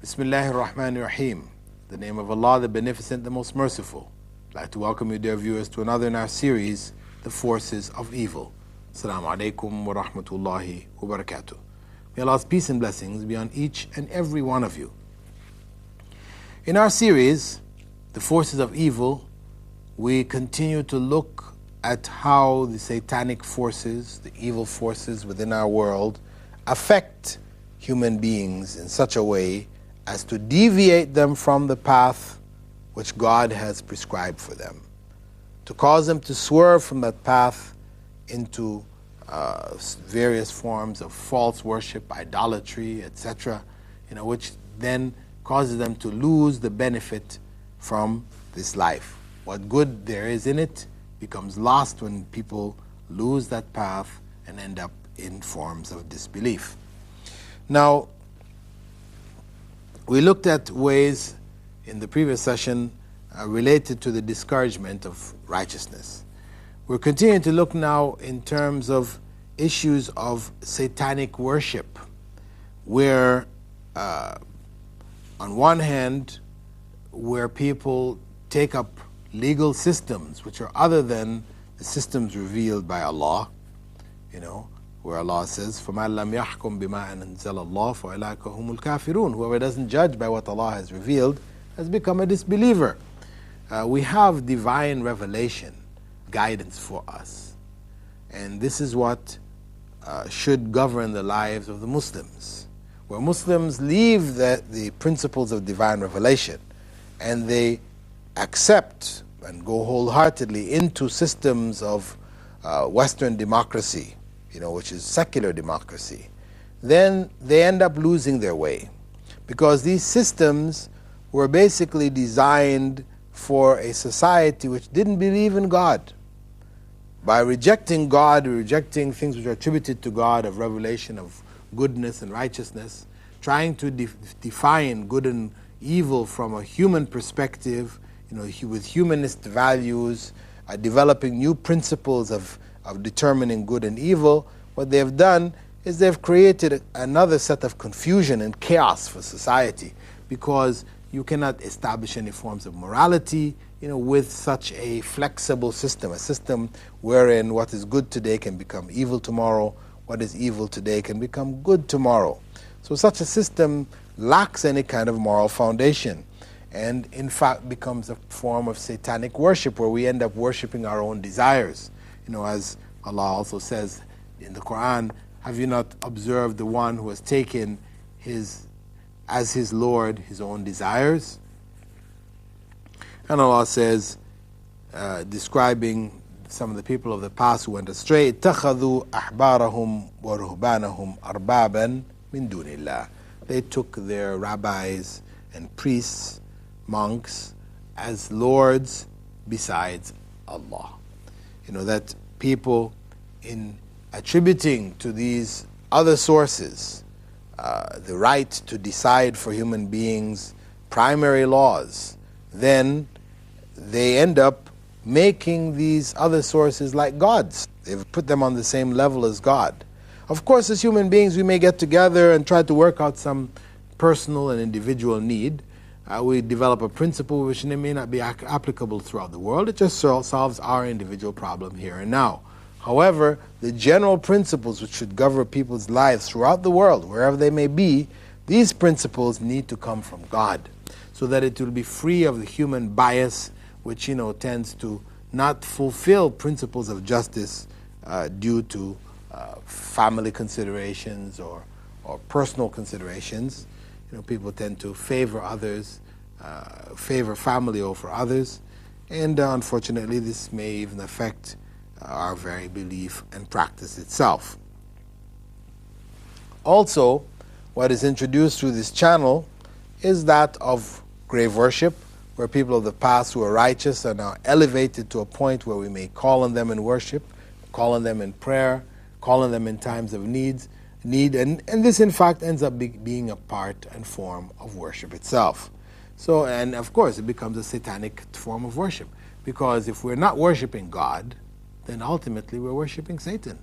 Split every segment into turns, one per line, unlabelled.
Bismillahir Rahmanir Rahim. The name of Allah, the Beneficent, the Most Merciful. I'd like to welcome you, dear viewers, to another in our series, The Forces of Evil. Assalamu alaikum wa rahmatullahi wa barakatuh. May Allah's peace and blessings be on each and every one of you. In our series, The Forces of Evil, we continue to look at how the satanic forces, the evil forces within our world, affect human beings in such a way as to deviate them from the path which God has prescribed for them, to cause them to swerve from that path into various forms of false worship, idolatry, etc., which then causes them to lose the benefit from this life. What good there is in it becomes lost when people lose that path and end up in forms of disbelief. Now, we looked at ways in the previous session related to the discouragement of righteousness. We're continuing to look now in terms of issues of satanic worship, where on one hand, where people take up legal systems which are other than the systems revealed by Allah, where Allah says, فَمَنْ لَمْ يَحْكُمْ بِمَا أَنزَلَ اللَّهُ فَأُولَٰئِكَ هُمُ الْكَافِرُونَ. Whoever doesn't judge by what Allah has revealed has become a disbeliever. We have divine revelation, guidance for us. And this is what should govern the lives of the Muslims. Where Muslims leave the principles of divine revelation and they accept and go wholeheartedly into systems of Western democracy, which is secular democracy, then they end up losing their way. Because these systems were basically designed for a society which didn't believe in God. By rejecting God, rejecting things which are attributed to God of revelation, of goodness and righteousness, trying to define good and evil from a human perspective, with humanist values, developing new principles of determining good and evil, what they have done is they've created another set of confusion and chaos for society, because you cannot establish any forms of morality, with such a flexible system, a system wherein what is good today can become evil tomorrow, what is evil today can become good tomorrow. So such a system lacks any kind of moral foundation, and in fact becomes a form of satanic worship, where we end up worshiping our own desires. As Allah also says in the Quran, have you not observed the one who has taken as his Lord his own desires? And Allah says, describing some of the people of the past who went astray, اتَّخَذُوا أَحْبَارَهُمْ وَرُهْبَانَهُمْ أَرْبَابًا مِنْ دُونِ اللَّهِ. They took their rabbis and priests, monks, as lords besides Allah. That people, in attributing to these other sources the right to decide for human beings primary laws, then they end up making these other sources like gods. They've put them on the same level as God. Of course, as human beings, we may get together and try to work out some personal and individual need. We develop a principle which may not be applicable throughout the world. It just solves our individual problem here and now. However, the general principles which should govern people's lives throughout the world, wherever they may be, these principles need to come from God, so that it will be free of the human bias which tends to not fulfill principles of justice due to family considerations or personal considerations. People tend to favor others, favor family over others, and unfortunately this may even affect our very belief and practice itself. Also, what is introduced through this channel is that of grave worship, where people of the past who are righteous are now elevated to a point where we may call on them in worship, call on them in prayer, call on them in times of need, and this in fact ends up being a part and form of worship itself. So, and of course it becomes a satanic form of worship, because if we're not worshiping God, then ultimately we're worshiping Satan.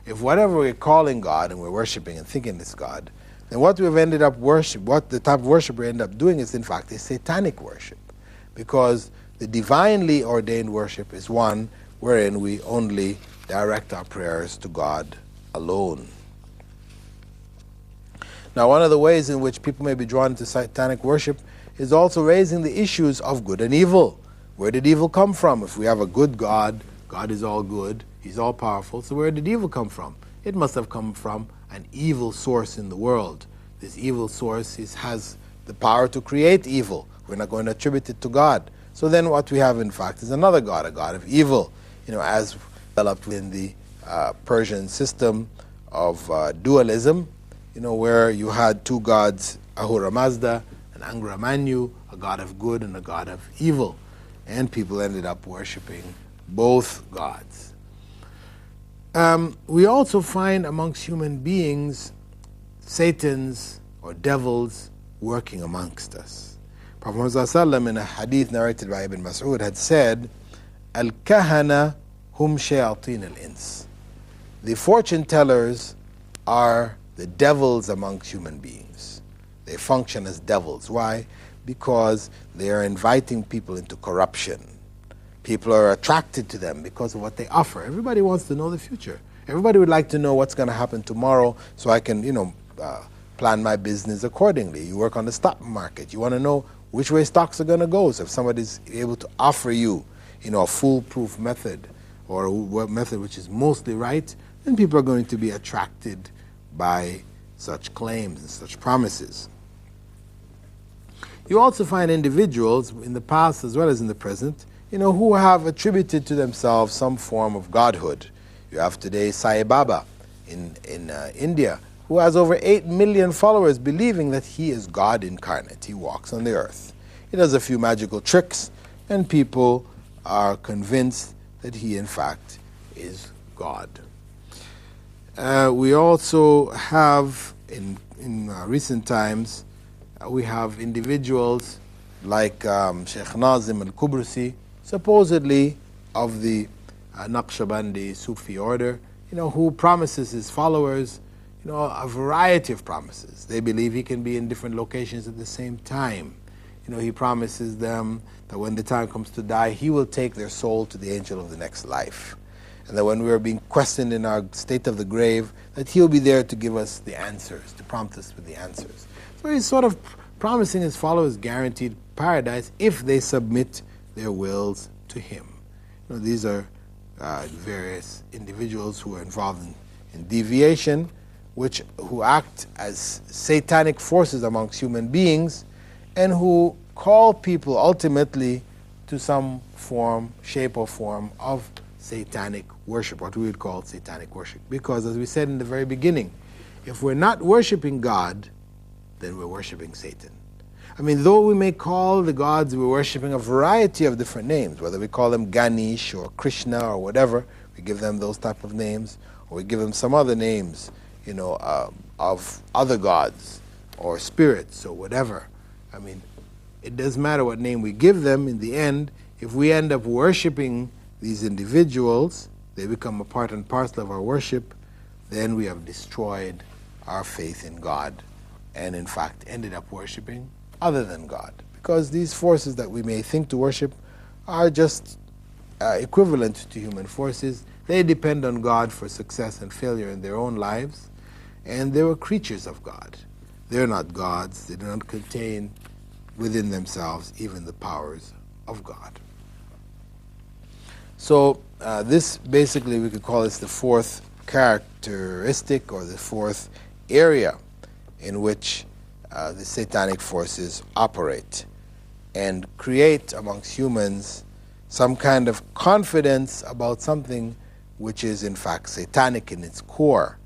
If whatever we're calling God and we're worshiping and thinking is God then what we've ended up what the type of worship we end up doing is in fact a satanic worship, because the divinely ordained worship is one wherein we only direct our prayers to God alone. Now, one of the ways in which people may be drawn into satanic worship is also raising the issues of good and evil. Where did evil come from? If we have a good God, God is all good, He's all powerful, so where did evil come from? It must have come from an evil source in the world. This evil source has the power to create evil. We're not going to attribute it to God. So then what we have in fact is another God, a God of evil, as developed in the Persian system of dualism, where you had two gods, Ahura Mazda and Angra Mainyu, a god of good and a god of evil. And people ended up worshipping both gods. We also find amongst human beings Satans or devils working amongst us. Prophet Muhammad ﷺ, in a hadith narrated by Ibn Mas'ud, had said, Al-kahana hum shayateen al-ins. The fortune tellers are the devils amongst human beings. They function as devils. Why? Because they are inviting people into corruption. People are attracted to them because of what they offer. Everybody wants to know the future. Everybody would like to know what's going to happen tomorrow so I can, plan my business accordingly. You work on the stock market. You want to know which way stocks are going to go. So if somebody's able to offer you, a foolproof method or a method which is mostly right, then people are going to be attracted by such claims and such promises. You also find individuals in the past as well as in the present, who have attributed to themselves some form of godhood. You have today Sai Baba in India, who has over 8 million followers believing that he is God incarnate. He walks on the earth. He does a few magical tricks, and people are convinced that he in fact is God. We also have, in recent times, we have individuals like Sheikh Nazim al-Kubrusi, supposedly of the Naqshbandi Sufi order, who promises his followers, a variety of promises. They believe he can be in different locations at the same time. He promises them that when the time comes to die, he will take their soul to the angel of the next life. And that when we are being questioned in our state of the grave, that he'll be there to give us the answers, to prompt us with the answers. So he's sort of promising his followers guaranteed paradise if they submit their wills to him. These are various individuals who are involved in deviation, who act as satanic forces amongst human beings, and who call people ultimately to some form, shape or form of satanic worship, what we would call satanic worship. Because as we said in the very beginning, if we're not worshiping God, then we're worshiping Satan. Though we may call the gods we're worshiping a variety of different names, whether we call them Ganesh or Krishna or whatever, we give them those type of names, or we give them some other names, of other gods or spirits or whatever. It doesn't matter what name we give them. In the end, if we end up worshiping these individuals, they become a part and parcel of our worship, then we have destroyed our faith in God and in fact ended up worshiping other than God. Because these forces that we may think to worship are just equivalent to human forces. They depend on God for success and failure in their own lives, and they were creatures of God. They're not gods. They do not contain within themselves even the powers of God. So this basically, we could call this the fourth characteristic or the fourth area in which the satanic forces operate and create amongst humans some kind of confidence about something which is in fact satanic in its core,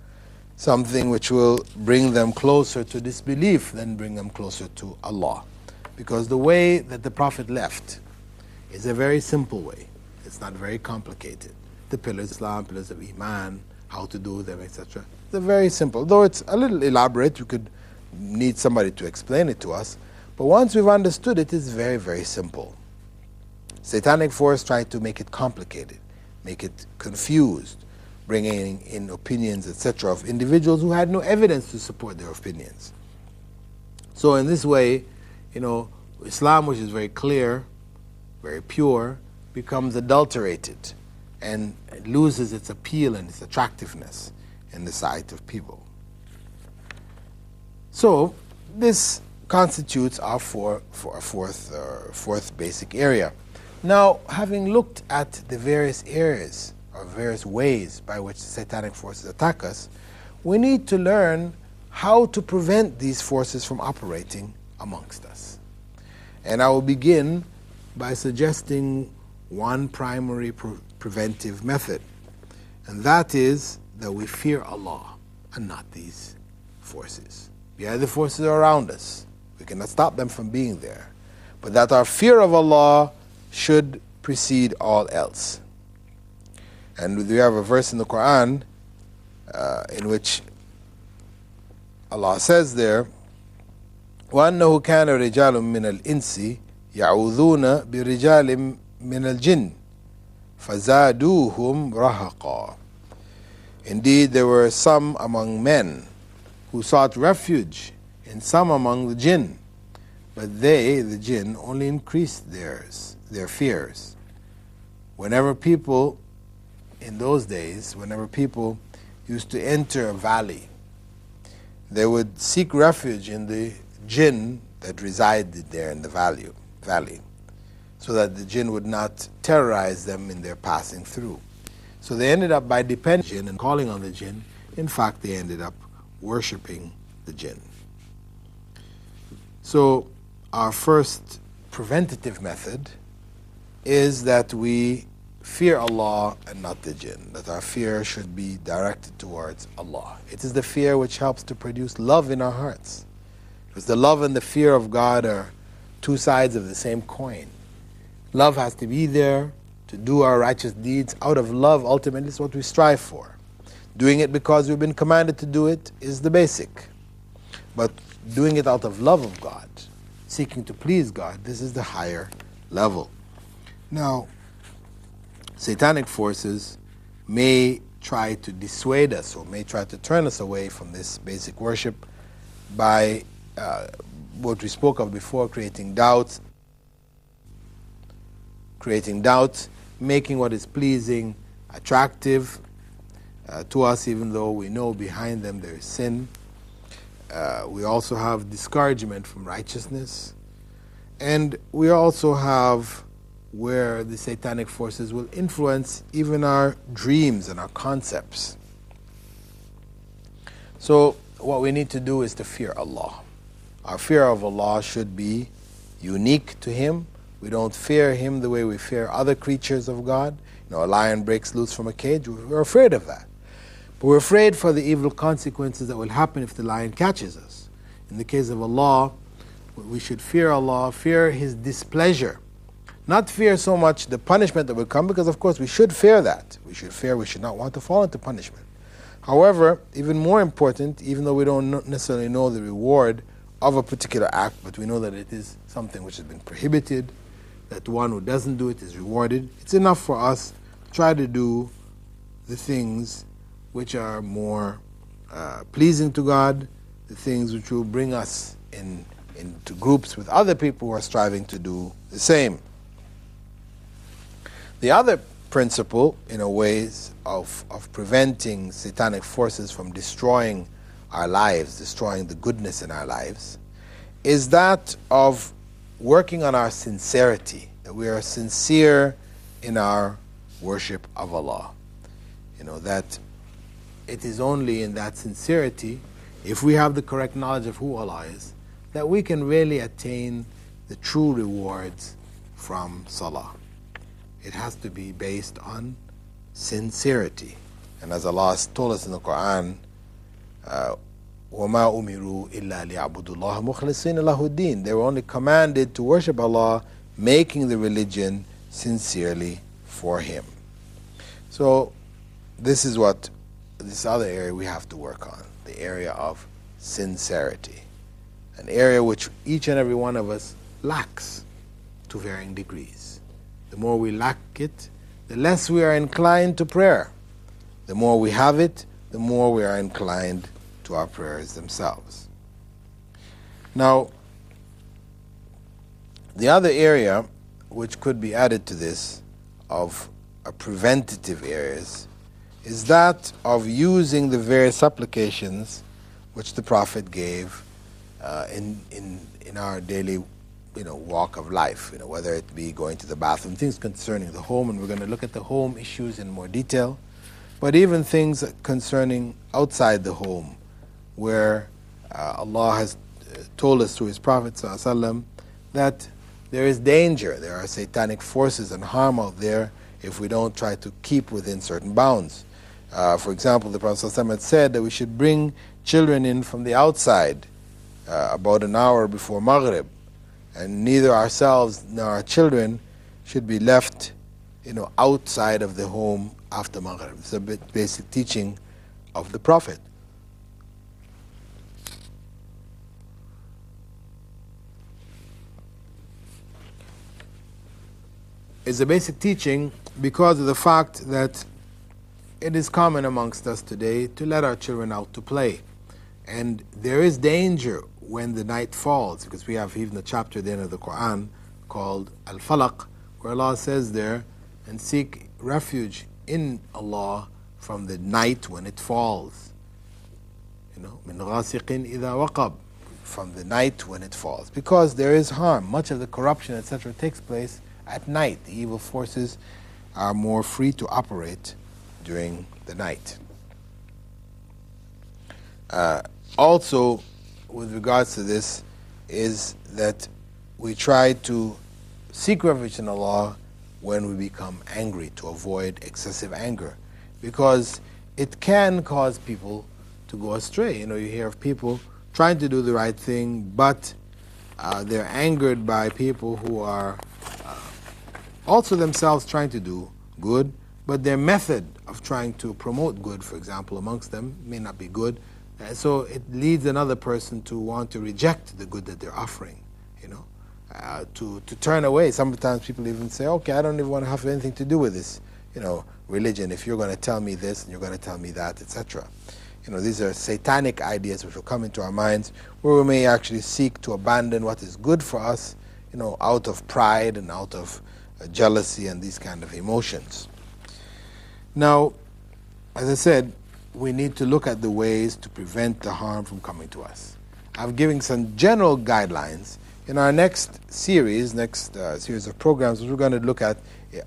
something which will bring them closer to disbelief than bring them closer to Allah. Because the way that the Prophet left is a very simple way. It's not very complicated. The pillars of Islam, pillars of Iman, how to do them, etc. They're very simple. Though it's a little elaborate, we could need somebody to explain it to us. But once we've understood it, it's very, very simple. Satanic force try to make it complicated, make it confused, bringing in opinions, etc., of individuals who had no evidence to support their opinions. So in this way, Islam, which is very clear, very pure, becomes adulterated and it loses its appeal and its attractiveness in the sight of people. So this constitutes our fourth basic area. Now, having looked at the various areas or various ways by which the satanic forces attack us, we need to learn how to prevent these forces from operating amongst us. And I will begin by suggesting one primary preventive method, and that is that we fear Allah and not these forces. The other forces are around us. We cannot stop them from being there. But that our fear of Allah should precede all else. And we have a verse in the Quran in which Allah says there, وَأَنَّهُ كَانَ رِجَالٌ مِّنَ الْإِنسِ يَعُوذُونَ بِرِجَالٍ مِّنَ الْجِنِّ فَزَادُوهُمْ رَهَقًا. Indeed, there were some among men who sought refuge in some among the jinn, but they, the jinn, only increased their fears. Whenever people, in those days, whenever people used to enter a valley, they would seek refuge in the jinn that resided there in the valley, so that the jinn would not terrorize them in their passing through. So they ended up, by depending on the jinn and calling on the jinn, in fact they ended up worshipping the jinn. So our first preventative method is that we fear Allah and not the jinn, that our fear should be directed towards Allah. It is the fear which helps to produce love in our hearts, because the love and the fear of God are two sides of the same coin. Love has to be there to do our righteous deeds. Out of love, ultimately, is what we strive for. Doing it because we've been commanded to do it is the basic. But doing it out of love of God, seeking to please God, this is the higher level. Now, satanic forces may try to dissuade us or may try to turn us away from this basic worship by what we spoke of before, creating doubts, making what is pleasing attractive to us, even though we know behind them there is sin. We also have discouragement from righteousness. And we also have where the satanic forces will influence even our dreams and our concepts. So what we need to do is to fear Allah. Our fear of Allah should be unique to Him. We don't fear Him the way we fear other creatures of God. A lion breaks loose from a cage, we're afraid of that. But we're afraid for the evil consequences that will happen if the lion catches us. In the case of Allah, we should fear Allah, fear His displeasure. Not fear so much the punishment that will come, because of course we should fear that. We should not want to fall into punishment. However, even more important, even though we don't necessarily know the reward of a particular act, but we know that it is something which has been prohibited, that one who doesn't do it is rewarded, it's enough for us to try to do the things which are more pleasing to God, the things which will bring us into groups with other people who are striving to do the same. The other principle, in a ways of preventing satanic forces from destroying our lives, destroying the goodness in our lives, is that of working on our sincerity, that we are sincere in our worship of Allah. That it is only in that sincerity, if we have the correct knowledge of who Allah is, that we can really attain the true rewards from Salah. It has to be based on sincerity. And as Allah has told us in the Quran, وَمَا أُمِرُوا إِلَّا لِيَعْبُدُوا اللَّهَ مُخْلِصِينَ لَهُ الدِّينَ. They were only commanded to worship Allah, making the religion sincerely for Him. So this is this other area we have to work on, the area of sincerity, an area which each and every one of us lacks to varying degrees. The more we lack it, the less we are inclined to prayer. The more we have it, the more we are inclined to our prayers themselves. Now, the other area which could be added to this of preventative areas is that of using the various supplications which the Prophet gave in our daily walk of life, whether it be going to the bathroom, things concerning the home, and we're going to look at the home issues in more detail, but even things concerning outside the home, where Allah has told us through His Prophet ﷺ that there is danger, there are satanic forces and harm out there if we don't try to keep within certain bounds. For example, the Prophet ﷺ had said that we should bring children in from the outside about an hour before Maghrib, and neither ourselves nor our children should be left outside of the home after Maghrib. It's a basic teaching of the Prophet. It's a basic teaching because of the fact that it is common amongst us today to let our children out to play. And there is danger when the night falls, because we have even a chapter at the end of the Quran called Al-Falaq, where Allah says there, and seek refuge in Allah from the night when it falls. Min ghasiqin idha waqab, from the night when it falls. Because there is harm. Much of the corruption, etc., takes place at night. The evil forces are more free to operate during the night. Also, with regards to this, is that we try to seek refuge in Allah when we become angry, to avoid excessive anger, because it can cause people to go astray. You hear of people trying to do the right thing, but they're angered by people who are also themselves trying to do good, but their method of trying to promote good, for example, amongst them may not be good. So it leads another person to want to reject the good that they're offering, to turn away. Sometimes people even say, okay, I don't even want to have anything to do with this, religion, if you're going to tell me this and you're going to tell me that, etc. These are satanic ideas which will come into our minds, where we may actually seek to abandon what is good for us, out of pride and out of jealousy and these kind of emotions. Now, as I said, we need to look at the ways to prevent the harm from coming to us. I'm giving some general guidelines. In our next series of programs, what we're going to look at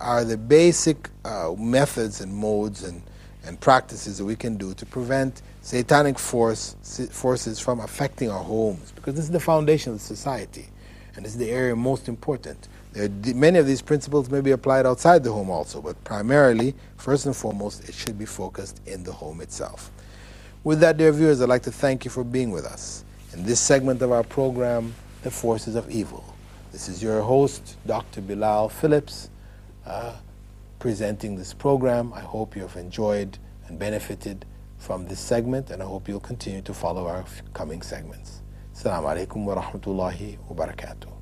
are the basic methods and modes and practices that we can do to prevent satanic forces from affecting our homes, because this is the foundation of society, and this is the area most important. Many of these principles may be applied outside the home also, but primarily, first and foremost, it should be focused in the home itself. With that, dear viewers, I'd like to thank you for being with us in this segment of our program, The Forces of Evil. This is your host, Dr. Bilal Philips, presenting this program. I hope you have enjoyed and benefited from this segment, and I hope you'll continue to follow our coming segments. Assalamu alaikum wa rahmatullahi wa barakatuh.